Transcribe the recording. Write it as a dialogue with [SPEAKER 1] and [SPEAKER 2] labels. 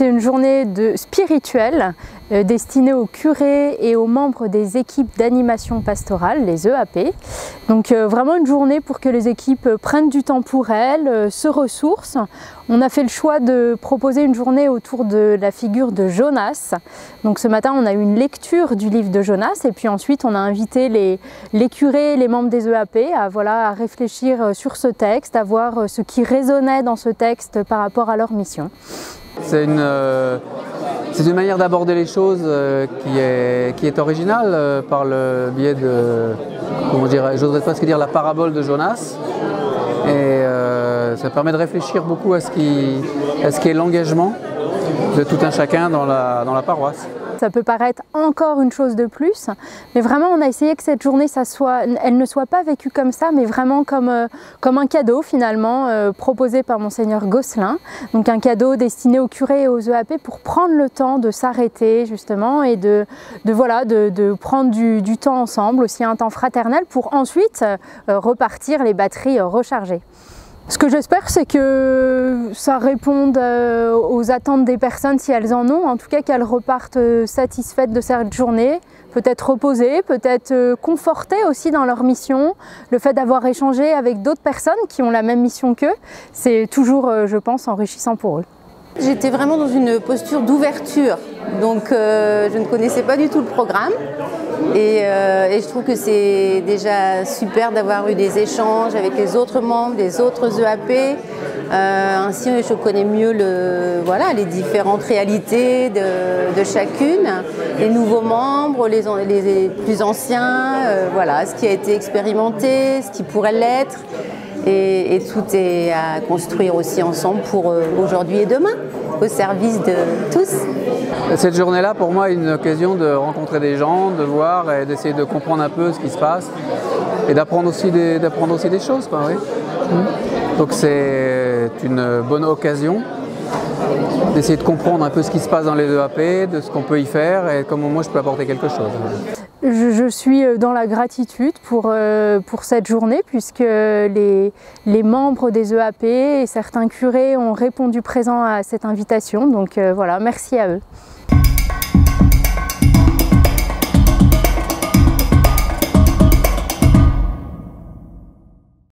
[SPEAKER 1] c'est une journée spirituelle destinée aux curés et aux membres des équipes d'animation pastorale, les EAP. Donc vraiment une journée pour que les équipes prennent du temps pour elles, se ressourcent. On a fait le choix de proposer une journée autour de la figure de Jonas. Donc ce matin, on a eu une lecture du livre de Jonas et puis ensuite on a invité les curés et les membres des EAP à réfléchir sur ce texte, à voir ce qui résonnait dans ce texte par rapport à leur mission.
[SPEAKER 2] C'est une manière d'aborder les choses qui est originale par le biais de, comment dire, j'oserais presque dire la parabole de Jonas. Et ça permet de réfléchir beaucoup à ce qui est l'engagement de tout un chacun dans la paroisse.
[SPEAKER 1] Ça peut paraître encore une chose de plus, mais vraiment on a essayé que cette journée, elle ne soit pas vécue comme ça, mais vraiment comme un cadeau finalement proposé par Monseigneur Gosselin. Donc un cadeau destiné aux curés et aux EAP pour prendre le temps de s'arrêter justement et de prendre du temps ensemble, aussi un temps fraternel pour ensuite repartir les batteries rechargées. Ce que j'espère, c'est que ça réponde aux attentes des personnes si elles en ont, en tout cas qu'elles repartent satisfaites de cette journée, peut-être reposées, peut-être confortées aussi dans leur mission. Le fait d'avoir échangé avec d'autres personnes qui ont la même mission qu'eux, c'est toujours, je pense, enrichissant pour eux.
[SPEAKER 3] J'étais vraiment dans une posture d'ouverture, donc je ne connaissais pas du tout le programme et je trouve que c'est déjà super d'avoir eu des échanges avec les autres membres, les autres EAP, ainsi je connais mieux les différentes réalités de chacune, les nouveaux membres, les plus anciens, ce qui a été expérimenté, ce qui pourrait l'être. Et tout est à construire aussi ensemble pour aujourd'hui et demain, au service de tous.
[SPEAKER 2] Cette journée-là, pour moi, est une occasion de rencontrer des gens, de voir et d'essayer de comprendre un peu ce qui se passe et d'apprendre aussi des choses, quoi, oui. Donc c'est une bonne occasion d'essayer de comprendre un peu ce qui se passe dans les EAP, de ce qu'on peut y faire et comment moi je peux apporter quelque chose.
[SPEAKER 1] Je suis dans la gratitude pour cette journée puisque les membres des EAP et certains curés ont répondu présent à cette invitation. Donc voilà, merci à eux.